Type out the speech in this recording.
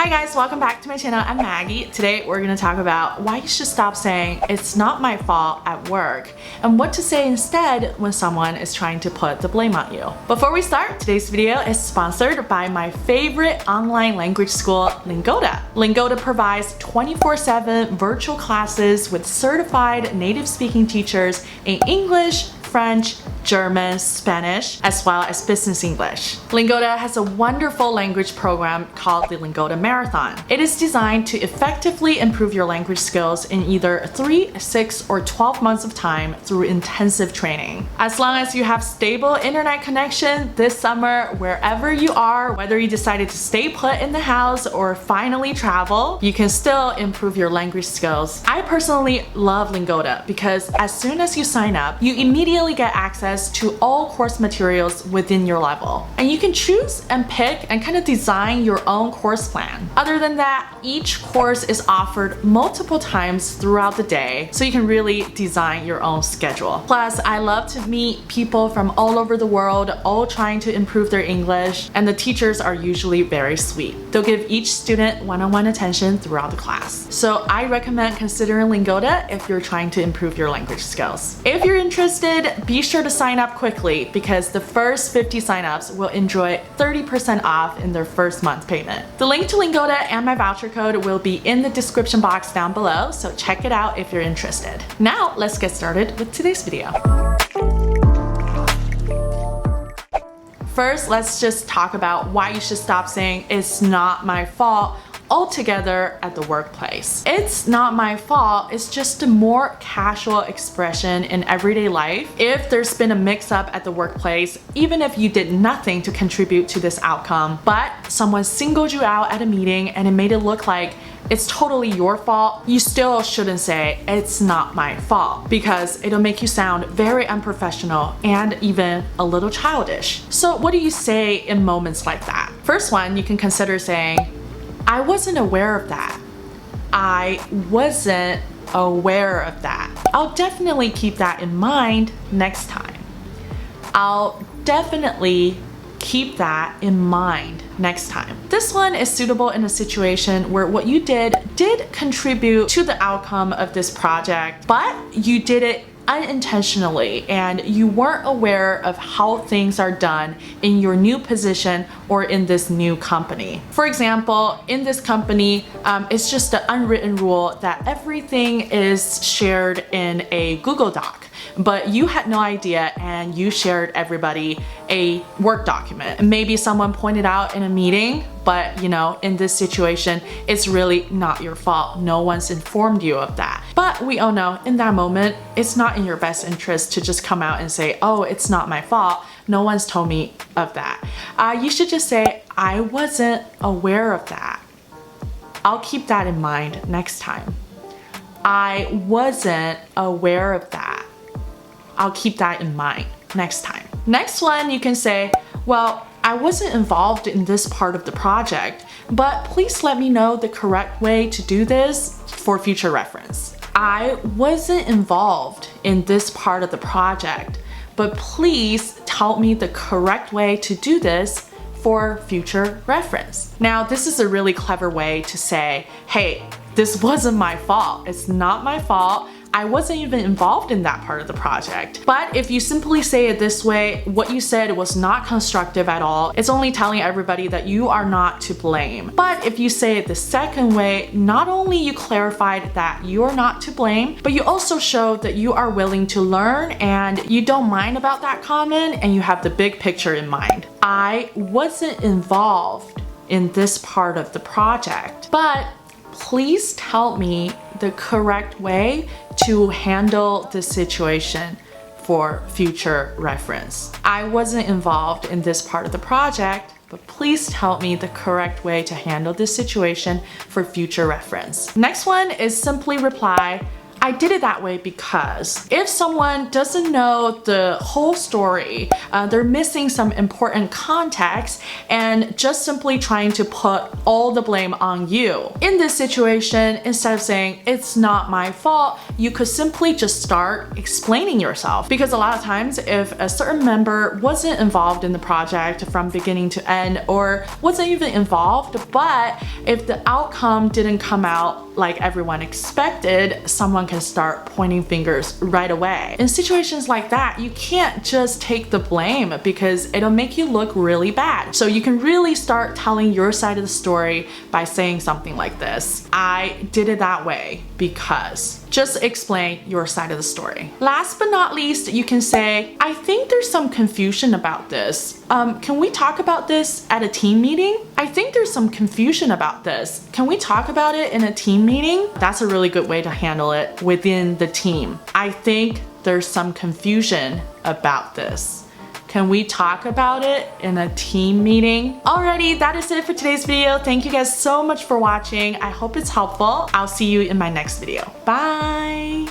Hi guys, welcome back to my channel. I'm Maggie. Today we're going to talk about why you should stop saying it's not my fault at work and what to say instead when someone is trying to put the blame on you. Before we start, today's video is sponsored by my favorite online language school, Lingoda. Lingoda provides 24/7 virtual classes with certified native speaking teachers in English, French, German, Spanish, as well as business English. Lingoda has a wonderful language program called the Lingoda Marathon. It is designed to effectively improve your language skills in either 3, 6, or 12 months of time through intensive training. As long as you have stable internet connection this summer, wherever you are, whether you decided to stay put in the house or finally travel, you can still improve your language skills. I personally love Lingoda because as soon as you sign up, you immediately get access to all course materials within your level. And you can choose and pick and kind of design your own course plan. Other than that, each course is offered multiple times throughout the day, so you can really design your own schedule. Plus, I love to meet people from all over the world, all trying to improve their English, and the teachers are usually very sweet. They'll give each student one-on-one attention throughout the class. So I recommend considering Lingoda if you're trying to improve your language skills. If you're interested, be sure to sign up quickly because the first 50 signups will enjoy 30% off in their first month payment. The link to Lingoda and my voucher code will be in the description box down below, so check it out if you're interested. Now, let's get started with today's video. First, let's just talk about why you should stop saying it's not my fault altogether at the workplace. It's not my fault, it's just a more casual expression in everyday life. If there's been a mix-up at the workplace, even if you did nothing to contribute to this outcome, but someone singled you out at a meeting and it made it look like it's totally your fault, you still shouldn't say it's not my fault because it'll make you sound very unprofessional and even a little childish. So what do you say in moments like that? First one, you can consider saying, I wasn't aware of that. I wasn't aware of that. I'll definitely keep that in mind next time. I'll definitely keep that in mind next time. This one is suitable in a situation where what you did contribute to the outcome of this project, but you did it unintentionally and you weren't aware of how things are done in your new position or in this new company. For example, in this company, it's just an unwritten rule that everything is shared in a Google Doc. But you had no idea and you shared everybody a Word document. Maybe someone pointed out in a meeting, but you know, in this situation, it's really not your fault. No one's informed you of that. But we all know in that moment, it's not in your best interest to just come out and say, oh, it's not my fault. No one's told me of that. You should just say, I wasn't aware of that. I'll keep that in mind next time. I wasn't aware of that. I'll keep that in mind next time. Next one, you can say, well, I wasn't involved in this part of the project, but please let me know the correct way to do this for future reference. I wasn't involved in this part of the project, but please tell me the correct way to do this for future reference. Now, this is a really clever way to say, hey, this wasn't my fault. It's not my fault. I wasn't even involved in that part of the project. But if you simply say it this way, what you said was not constructive at all. It's only telling everybody that you are not to blame. But if you say it the second way, not only you clarified that you're not to blame, but you also showed that you are willing to learn and you don't mind about that comment and you have the big picture in mind. I wasn't involved in this part of the project, but please tell me the correct way to handle the situation for future reference. I wasn't involved in this part of the project, but please tell me the correct way to handle this situation for future reference. Next one is simply reply, I did it that way because if someone doesn't know the whole story, they're missing some important context and just simply trying to put all the blame on you. In this situation, instead of saying, it's not my fault, you could simply just start explaining yourself. Because a lot of times, if a certain member wasn't involved in the project from beginning to end, or wasn't even involved, but if the outcome didn't come out like everyone expected, someone can start pointing fingers right away. In situations like that, you can't just take the blame because it'll make you look really bad. So you can really start telling your side of the story by saying something like this. I did it that way because. Just explain your side of the story. Last but not least, you can say, I think there's some confusion about this. Can we talk about this at a team meeting? I think there's some confusion about this. Can we talk about it in a team meeting? That's a really good way to handle it within the team. I think there's some confusion about this. Can we talk about it in a team meeting? Alrighty, that is it for today's video. Thank you guys so much for watching. I hope it's helpful. I'll see you in my next video. Bye!